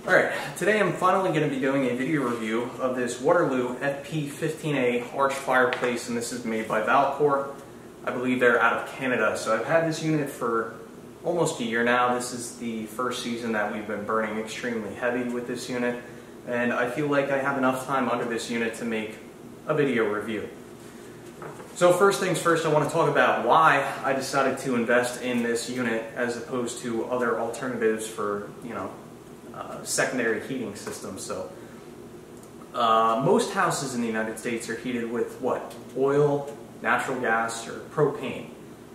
Alright, today I'm finally going to be doing a video review of this Waterloo FP15A arch fireplace, and this is made by Valcourt. I believe they're out of Canada. So I've had this unit for almost a year now. This is the first season that we've been burning extremely heavy with this unit, and I feel like I have enough time under this unit to make a video review. So first things first, I want to talk about why I decided to invest in this unit as opposed to other alternatives for, secondary heating systems. So most houses in the United States are heated with what? Oil, natural gas, or propane.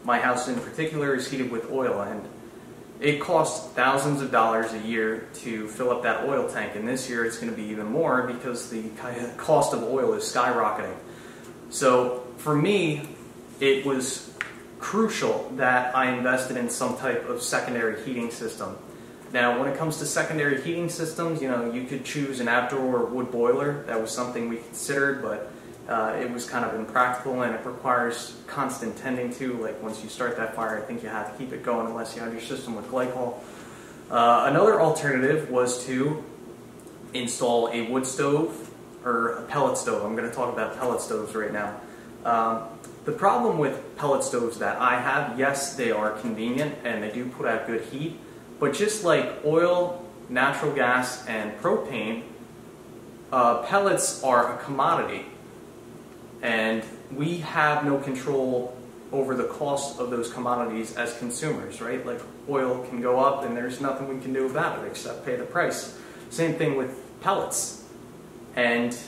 My house in particular is heated with oil, and it costs thousands of dollars a year to fill up that oil tank, and this year it's going to be even more because the cost of oil is skyrocketing. So for me, it was crucial that I invested in some type of secondary heating system. Now, when it comes to secondary heating systems, you could choose an outdoor wood boiler. That was something we considered, but it was kind of impractical, and it requires constant tending to. Like, once you start that fire, I think you have to keep it going unless you have your system with glycol. Another alternative was to install a wood stove or a pellet stove. I'm going to talk about pellet stoves right now. The problem with pellet stoves that I have, yes, they are convenient and they do put out good heat. But just like oil, natural gas, and propane, pellets are a commodity, and we have no control over the cost of those commodities as consumers, right? Like, oil can go up and there's nothing we can do about it except pay the price. Same thing with pellets, and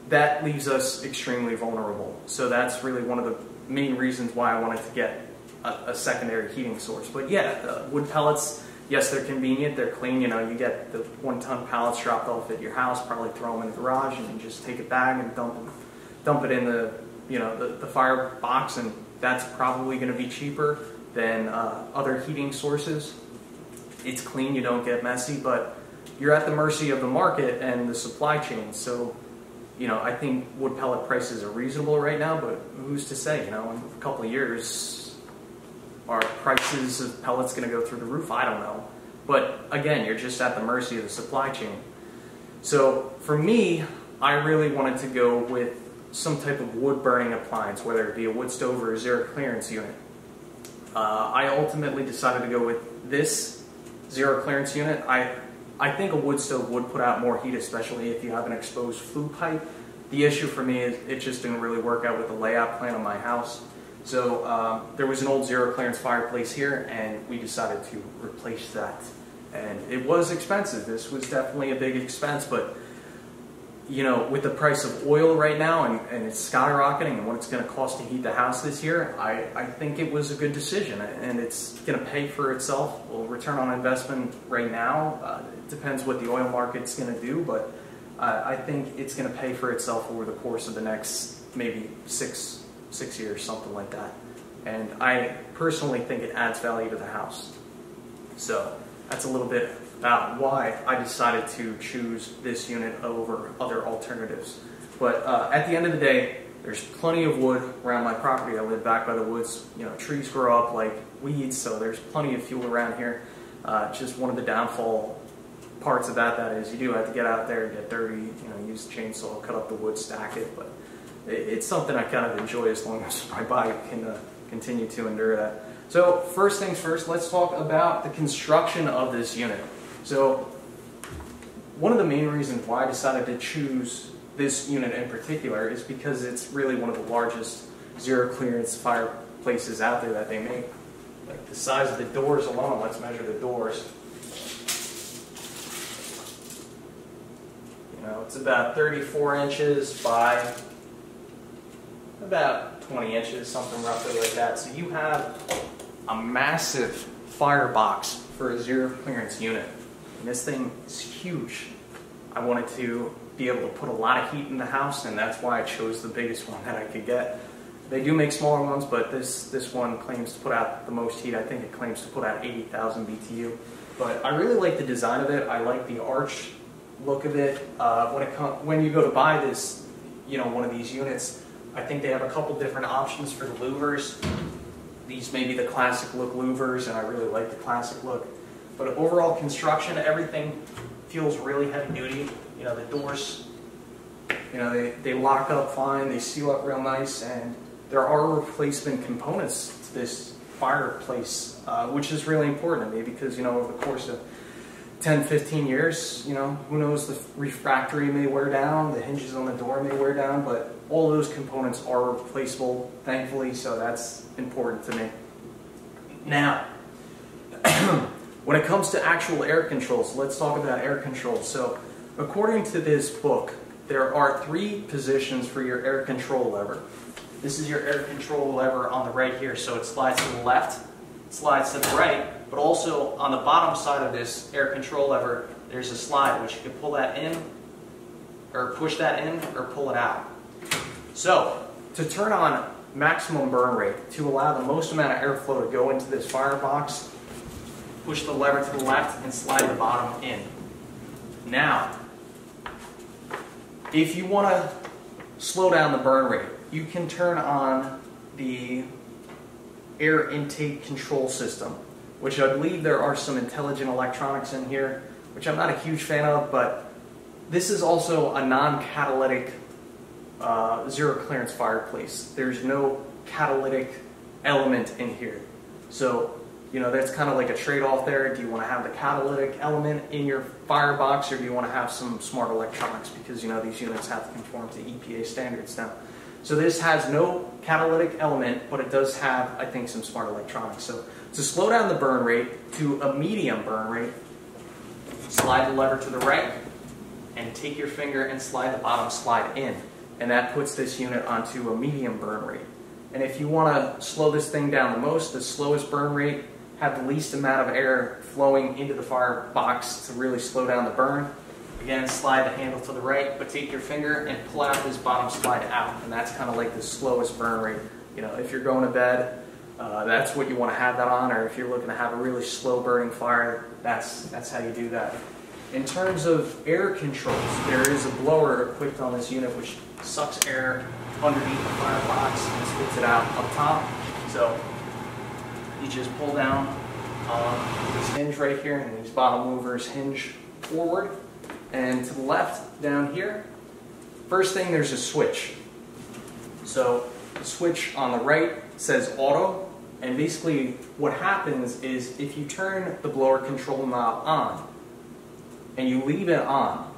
that leaves us extremely vulnerable. So that's really one of the main reasons why I wanted to get a secondary heating source. But yeah, wood pellets, yes, they're convenient, they're clean. You get the 1-ton pallets dropped off at your house, probably throw them in the garage, and you just take it back and dump it in the fire box, and that's probably going to be cheaper than other heating sources. It's clean, you don't get messy, but you're at the mercy of the market and the supply chain. So I think wood pellet prices are reasonable right now, but who's to say? In a couple of years, are prices of pellets going to go through the roof? I don't know. But again, you're just at the mercy of the supply chain. So for me, I really wanted to go with some type of wood burning appliance, whether it be a wood stove or a zero clearance unit. I ultimately decided to go with this zero clearance unit. I think a wood stove would put out more heat, especially if you have an exposed flue pipe. The issue for me is it just didn't really work out with the layout plan of my house. So there was an old zero clearance fireplace here, and we decided to replace that. And it was expensive. This was definitely a big expense, but with the price of oil right now and it's skyrocketing and what it's going to cost to heat the house this year, I think it was a good decision, and it's going to pay for itself. Well, return on investment right now, it depends what the oil market's going to do, but I think it's going to pay for itself over the course of the next maybe six years, something like that. And I personally think it adds value to the house. So that's a little bit about why I decided to choose this unit over other alternatives. But at the end of the day, there's plenty of wood around my property. I live back by the woods. Trees grow up like weeds, so there's plenty of fuel around here. Just one of the downfall parts of that is you do have to get out there and get dirty, use the chainsaw, cut up the wood, stack it, but it's something I kind of enjoy as long as my body can continue to endure that. So first things first, let's talk about the construction of this unit. So one of the main reasons why I decided to choose this unit in particular is because it's really one of the largest zero clearance fireplaces out there that they make. Like, the size of the doors alone, let's measure the doors. It's about 34 inches by about 20 inches, something roughly like that. So you have a massive firebox for a zero clearance unit. And this thing is huge. I wanted to be able to put a lot of heat in the house, and that's why I chose the biggest one that I could get. They do make smaller ones, but this one claims to put out the most heat. I think it claims to put out 80,000 BTU. But I really like the design of it. I like the arch look of it. When you go to buy this, one of these units, I think they have a couple different options for the louvers. These may be the classic look louvers, and I really like the classic look. But overall construction, everything feels really heavy duty. You know, the doors, you know, they lock up fine, they seal up real nice, and there are replacement components to this fireplace, which is really important to me because, you know, over the course of 10, 15 years, you know, who knows, the refractory may wear down, the hinges on the door may wear down, but all those components are replaceable, thankfully, so that's important to me. Now, when it comes to actual air controls, let's talk about air controls. So, according to this book, there are 3 positions for your air control lever. This is your air control lever on the right here, so it slides to the left, slides to the right, but also on the bottom side of this air control lever, there's a slide which you can pull that in, or push that in, or pull it out. So, to turn on maximum burn rate, to allow the most amount of airflow to go into this firebox, push the lever to the left and slide the bottom in. Now, if you want to slow down the burn rate, you can turn on the air intake control system, which I believe there are some intelligent electronics in here, which I'm not a huge fan of, but this is also a non-catalytic zero clearance fireplace. There's no catalytic element in here. So, you know, that's kind of like a trade-off there. Do you want to have the catalytic element in your firebox, or do you want to have some smart electronics? Because, you know, these units have to conform to EPA standards now. So this has no catalytic element, but it does have, I think, some smart electronics. So to slow down the burn rate to a medium burn rate, slide the lever to the right and take your finger and slide the bottom slide in. And that puts this unit onto a medium burn rate. And if you want to slow this thing down the most, the slowest burn rate, have the least amount of air flowing into the firebox to really slow down the burn, again, slide the handle to the right, but take your finger and pull out this bottom slide out. And that's kind of like the slowest burn rate. You know, if you're going to bed, that's what you want to have that on, or if you're looking to have a really slow burning fire, that's how you do that. In terms of air controls, there is a blower equipped on this unit which sucks air underneath the firebox and spits it out up top. So you just pull down this hinge right here, and these bottom movers hinge forward. And to the left, down here, first thing, there's a switch. So the switch on the right says auto, and basically what happens is if you turn the blower control knob on and you leave it on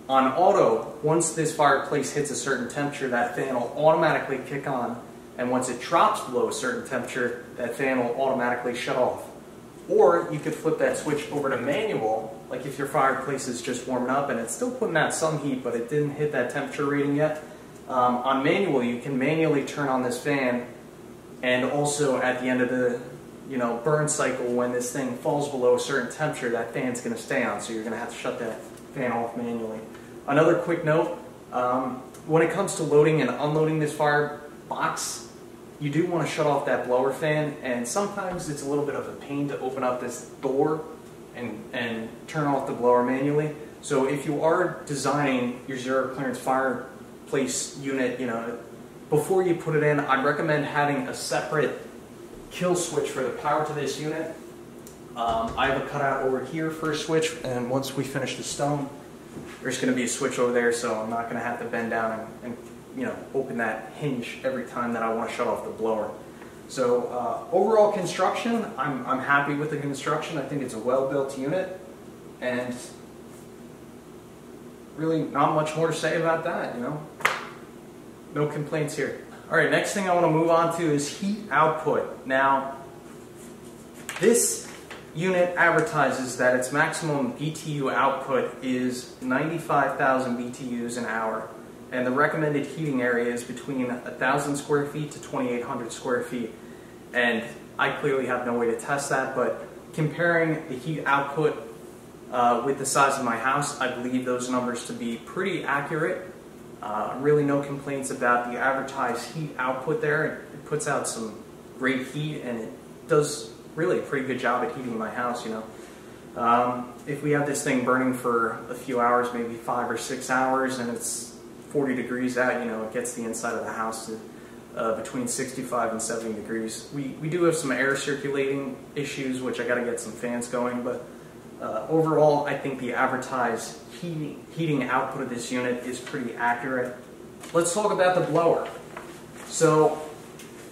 auto, once this fireplace hits a certain temperature, that fan will automatically kick on, and once it drops below a certain temperature, that fan will automatically shut off. Or you could flip that switch over to manual, like if your fireplace is just warming up and it's still putting out some heat, but it didn't hit that temperature rating yet. On manual, you can manually turn on this fan, and also at the end of the burn cycle, when this thing falls below a certain temperature, that fan's going to stay on, so you're going to have to shut that fan off manually. Another quick note, when it comes to loading and unloading this firebox, you do want to shut off that blower fan, and sometimes it's a little bit of a pain to open up this door and turn off the blower manually. So if you are designing your zero clearance fireplace unit, before you put it in, I'd recommend having a separate kill switch for the power to this unit. I have a cutout over here for a switch, and once we finish the stone, there's going to be a switch over there, so I'm not going to have to bend down and open that hinge every time that I want to shut off the blower. So overall construction, I'm happy with the construction. I think it's a well-built unit, and really not much more to say about that, No complaints here. All right, next thing I want to move on to is heat output. Now, this unit advertises that its maximum BTU output is 95,000 BTUs an hour, and the recommended heating area is between 1,000 square feet to 2,800 square feet. And I clearly have no way to test that, but comparing the heat output with the size of my house, I believe those numbers to be pretty accurate. Really no complaints about the advertised heat output there. It puts out some great heat, and it does really a pretty good job at heating my house, If we have this thing burning for a few hours, maybe 5 or 6 hours, and it's 40 degrees out, it gets the inside of the house to between 65 and 70 degrees. We do have some air circulating issues, which I got to get some fans going, but overall I think the advertised heating output of this unit is pretty accurate. Let's talk about the blower. So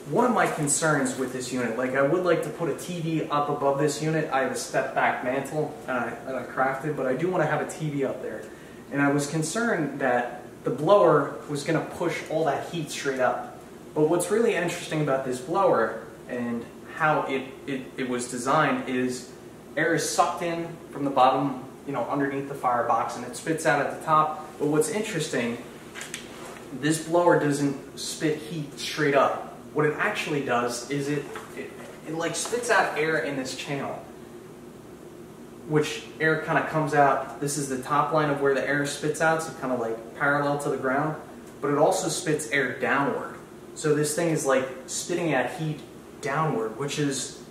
one of my concerns with this unit, like I would like to put a TV up above this unit. I have a step back mantle that I crafted, but I do want to have a TV up there. And I was concerned that the blower was going to push all that heat straight up. But what's really interesting about this blower and how it was designed is air is sucked in from the bottom, you know, underneath the firebox, and it spits out at the top. But what's interesting, this blower doesn't spit heat straight up. What it actually does is it like spits out air in this channel, which air kind of comes out. This is the top line of where the air spits out, so kind of like parallel to the ground, but it also spits air downward. So this thing is like spitting out heat downward, which is,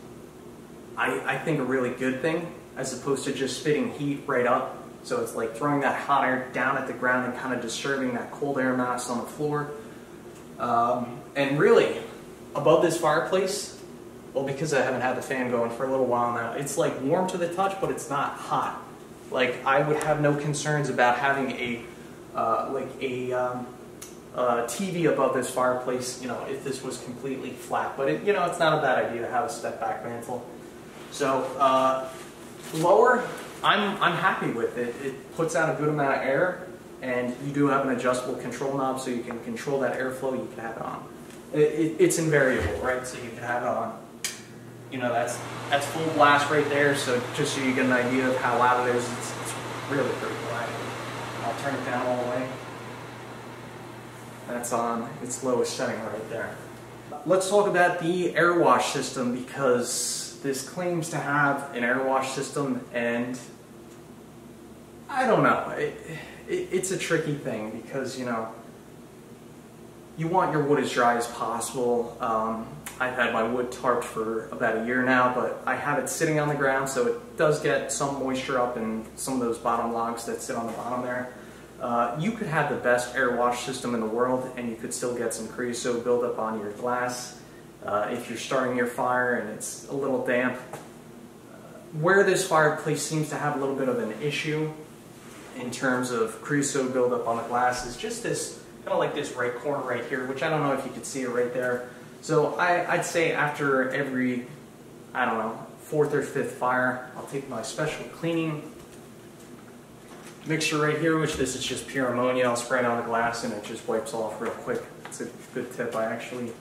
I think, a really good thing, as opposed to just spitting heat right up. So it's like throwing that hot air down at the ground and kind of disturbing that cold air mass on the floor. And really, above this fireplace, well, because I haven't had the fan going for a little while now, it's like warm to the touch, but it's not hot. Like, I would have no concerns about having a TV above this fireplace, you know, if this was completely flat. But you know, it's not a bad idea to have a step back mantle. So blower, I'm happy with it. It puts out a good amount of air, and you do have an adjustable control knob, so you can control that airflow. You can have it on. It's invariable, right? So you can have it on. You know, that's full blast right there. So just so you get an idea of how loud it is, it's really pretty loud. I'll turn it down all the way. That's on its lowest setting right there. Let's talk about the air wash system, because this claims to have an air wash system, and I don't know. It's a tricky thing, because, you know, you want your wood as dry as possible. I've had my wood tarped for about a year now, but I have it sitting on the ground, so it does get some moisture up in some of those bottom logs that sit on the bottom there. You could have the best air wash system in the world, and you could still get some creosote buildup on your glass if you're starting your fire and it's a little damp. Where this fireplace seems to have a little bit of an issue in terms of creosote buildup on the glass is just this, kind of like this right corner right here, which I don't know if you could see it right there. So I'd say after every, I don't know, 4th or 5th fire, I'll take my special cleaning mixture right here, which this is just pure ammonia. I'll spray it on the glass and it just wipes off real quick. It's a good tip. I actually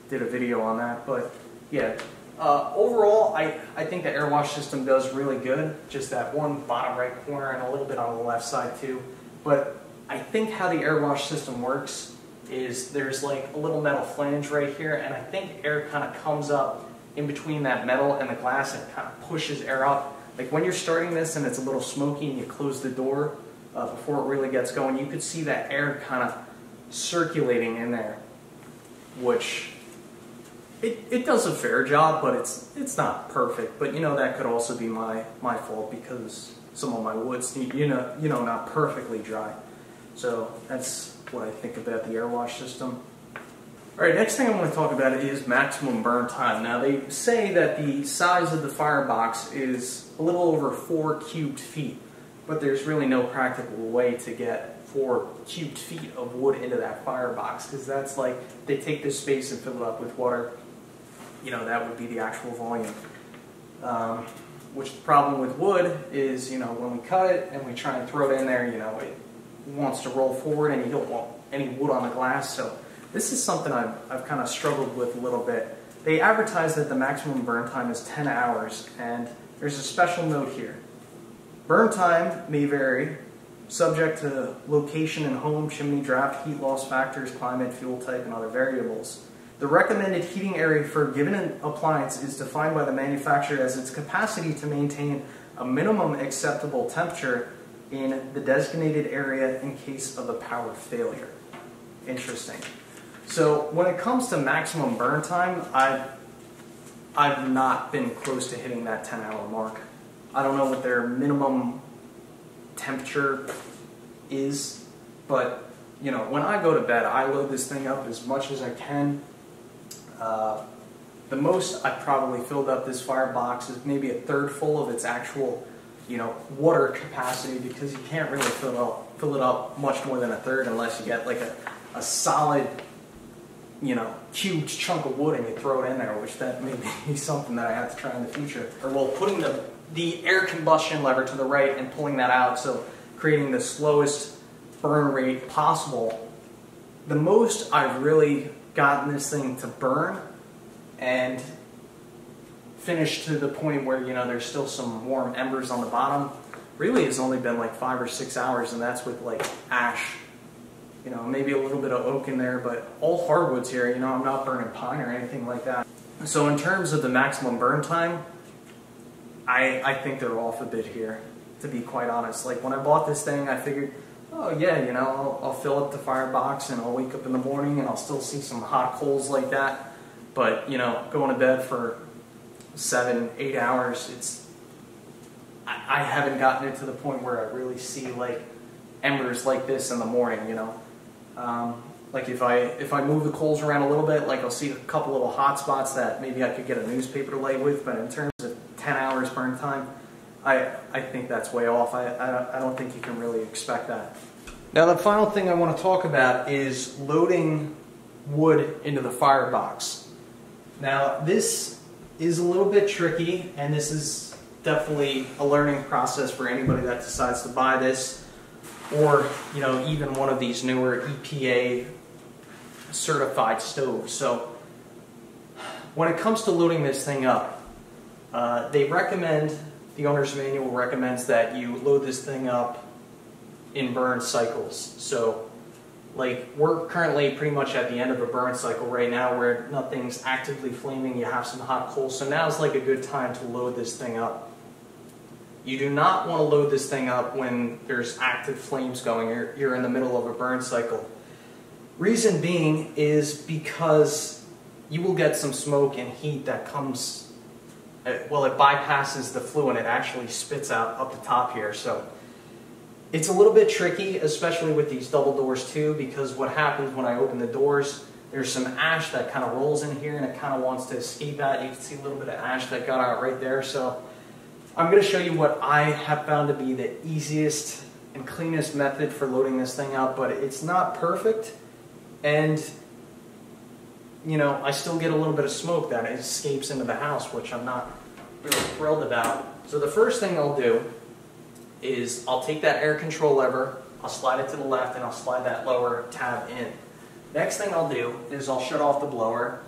did a video on that. But yeah, overall, I think the air wash system does really good. Just that one bottom right corner and a little bit on the left side too. But I think how the air wash system works is there's like a little metal flange right here, and I think air kind of comes up in between that metal and the glass and kind of pushes air up. Like when you're starting this and it's a little smoky and you close the door before it really gets going, you could see that air kind of circulating in there, which it does a fair job, but it's not perfect. But you know, that could also be my fault, because some of my woods need, you know, not perfectly dry. So that's what I think about the air wash system. Alright, next thing I want to talk about is maximum burn time. Now, they say that the size of the firebox is a little over 4 cubed feet, but there's really no practical way to get 4 cubed feet of wood into that firebox, because that's like, they take this space and fill it up with water. You know, that would be the actual volume. Which the problem with wood is, you know, when we cut it and we try and throw it in there, you know, it wants to roll forward and you don't want any wood on the glass. So this is something I've kind of struggled with a little bit. They advertise that the maximum burn time is 10 hours, and there's a special note here. Burn time may vary, subject to location and home, chimney draft, heat loss factors, climate, fuel type, and other variables. The recommended heating area for a given appliance is defined by the manufacturer as its capacity to maintain a minimum acceptable temperature in the designated area in case of a power failure. Interesting. So when it comes to maximum burn time, I've not been close to hitting that 10-hour mark. I don't know what their minimum temperature is, but you know, when I go to bed, I load this thing up as much as I can, The most I've probably filled up this firebox is maybe a third full of its actual, water capacity, because you can't really fill it up much more than a third unless you get like a solid, huge chunk of wood and you throw it in there, which that may be something that I have to try in the future. Or well, putting the air combustion lever to the right and pulling that out, so creating the slowest burn rate possible. The most I've really gotten this thing to burn and finish to the point where there's still some warm embers on the bottom really has only been like 5 or 6 hours, and that's with like ash, maybe a little bit of oak in there, but all hardwoods here. I'm not burning pine or anything like that. So in terms of the maximum burn time, I think they're off a bit here, to be quite honest. Like when I bought this thing, I figured, oh yeah, I'll fill up the firebox and I'll wake up in the morning and I'll still see some hot coals like that. But going to bed for 7, 8 hours, I haven't gotten it to the point where I really see like embers like this in the morning. Like if I move the coals around a little bit, like I'll see a couple little hot spots that maybe I could get a newspaper to lay with. But in terms of 10 hours burn time, I think that's way off. I don't think you can really expect that. Now the final thing I want to talk about is loading wood into the firebox. Now this is a little bit tricky, and this is definitely a learning process for anybody that decides to buy this, or even one of these newer EPA certified stoves. So when it comes to loading this thing up, they recommend, the owner's manual recommends that you load this thing up in burn cycles. So like we're currently pretty much at the end of a burn cycle right now where nothing's actively flaming, you have some hot coals, so now's like a good time to load this thing up. You do not want to load this thing up when there's active flames going. You're in the middle of a burn cycle. Reason being is because you will get some smoke and heat that comes, well, it bypasses the flue and it actually spits out up the top here. So it's a little bit tricky, especially with these double doors too, because what happens when I open the doors, there's some ash that kind of rolls in here and it kind of wants to escape out. You can see a little bit of ash that got out right there. So I'm going to show you what I have found to be the easiest and cleanest method for loading this thing up, but it's not perfect, and I still get a little bit of smoke that escapes into the house, which I'm not really thrilled about. So the first thing I'll do is I'll take that air control lever, I'll slide it to the left, and I'll slide that lower tab in. Next thing I'll do is I'll shut off the blower,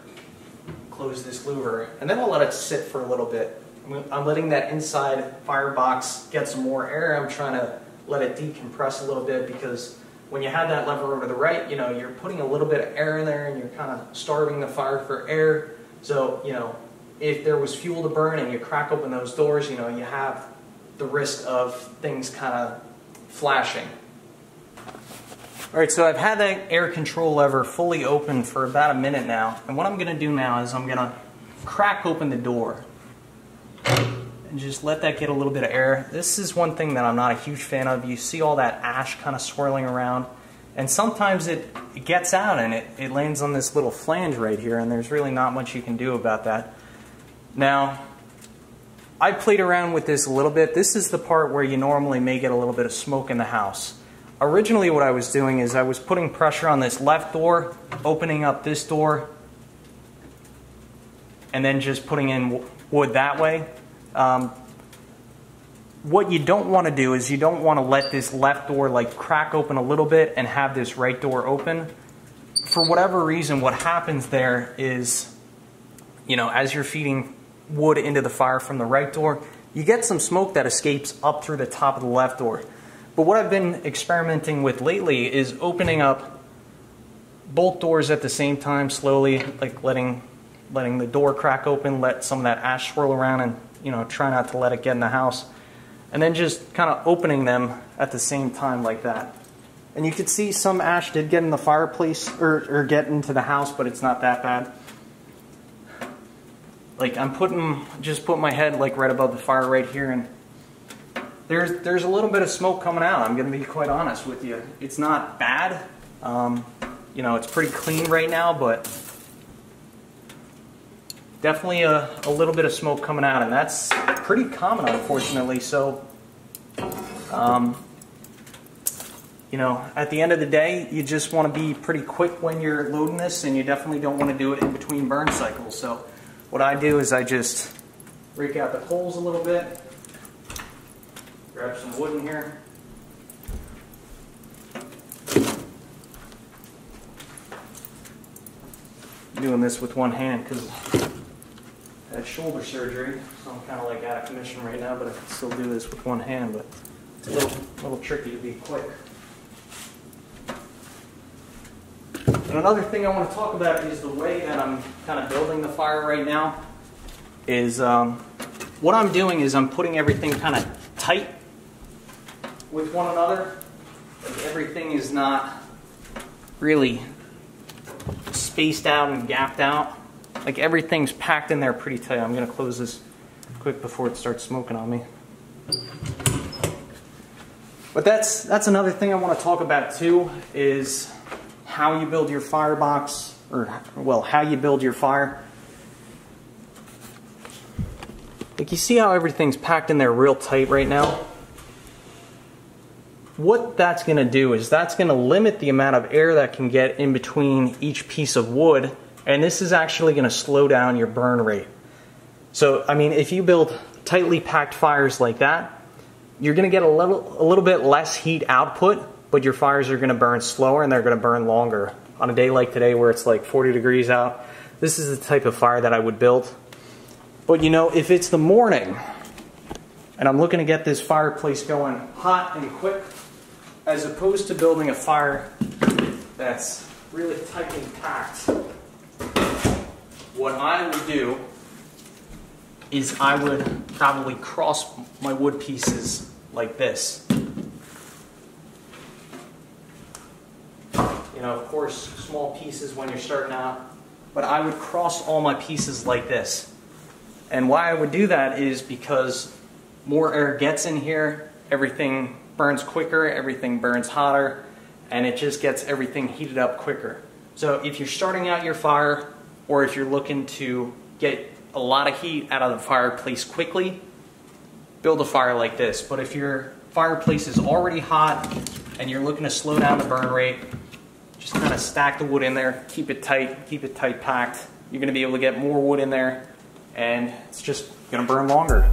close this louver, and then I'll let it sit for a little bit. I'm letting that inside firebox get some more air. I'm trying to let it decompress a little bit, because when you have that lever over to the right, you're putting a little bit of air in there and you're kind of starving the fire for air. So, if there was fuel to burn and you crack open those doors, you have the risk of things kind of flashing. Alright, so I've had that air control lever fully open for about a minute now, and what I'm going to do now is I'm going to crack open the door and just let that get a little bit of air. This is one thing that I'm not a huge fan of. You see all that ash kind of swirling around, and sometimes it gets out and it lands on this little flange right here, and there's really not much you can do about that. Now, I played around with this a little bit. This is the part where you normally may get a little bit of smoke in the house. Originally what I was doing is I was putting pressure on this left door, opening up this door, and then just putting in wood that way. What you don't want to do is you don't want to let this left door like crack open a little bit and have this right door open. For whatever reason, what happens there is, as you're feeding wood into the fire from the right door, you get some smoke that escapes up through the top of the left door. But what I've been experimenting with lately is opening up both doors at the same time, slowly, like letting the door crack open, let some of that ash swirl around, and try not to let it get in the house, and then just kind of opening them at the same time like that. And you can see some ash did get in the fireplace or get into the house, but it's not that bad. Like I'm just putting my head like right above the fire right here, and there's a little bit of smoke coming out. I'm going to be quite honest with you. It's not bad. It's pretty clean right now, but definitely a little bit of smoke coming out, and that's pretty common, unfortunately. So, you know, at the end of the day, you just want to be pretty quick when you're loading this, and you definitely don't want to do it in between burn cycles. So what I do is I just rake out the coals a little bit, grab some wood in here. I'm doing this with one hand because I had shoulder surgery, so I'm kind of like out of commission right now, but I can still do this with one hand, but it's a little tricky to be quick. And another thing I want to talk about is the way that I'm kind of building the fire right now is what I'm doing is I'm putting everything kind of tight with one another. Like everything is not really spaced out and gapped out. Like everything's packed in there pretty tight. I'm going to close this quick before it starts smoking on me. But that's another thing I want to talk about too, is how you build your firebox, or well, how you build your fire. Like you see how everything's packed in there real tight right now? What that's going to do is that's going to limit the amount of air that can get in between each piece of wood, and this is actually going to slow down your burn rate. So, I mean, if you build tightly packed fires like that, you're going to get a little bit less heat output, but your fires are going to burn slower and they're going to burn longer. On a day like today where it's like 40 degrees out, this is the type of fire that I would build. But you know, if it's the morning and I'm looking to get this fireplace going hot and quick, as opposed to building a fire that's really tightly packed, what I would do is I would probably cross my wood pieces like this. You know, of course, small pieces when you're starting out, but I would cross all my pieces like this. And why I would do that is because more air gets in here, everything burns quicker, everything burns hotter, and it just gets everything heated up quicker. So if you're starting out your fire, or if you're looking to get a lot of heat out of the fireplace quickly, build a fire like this. But if your fireplace is already hot and you're looking to slow down the burn rate, just kind of stack the wood in there, keep it tight packed. You're going to be able to get more wood in there, and it's just going to burn longer.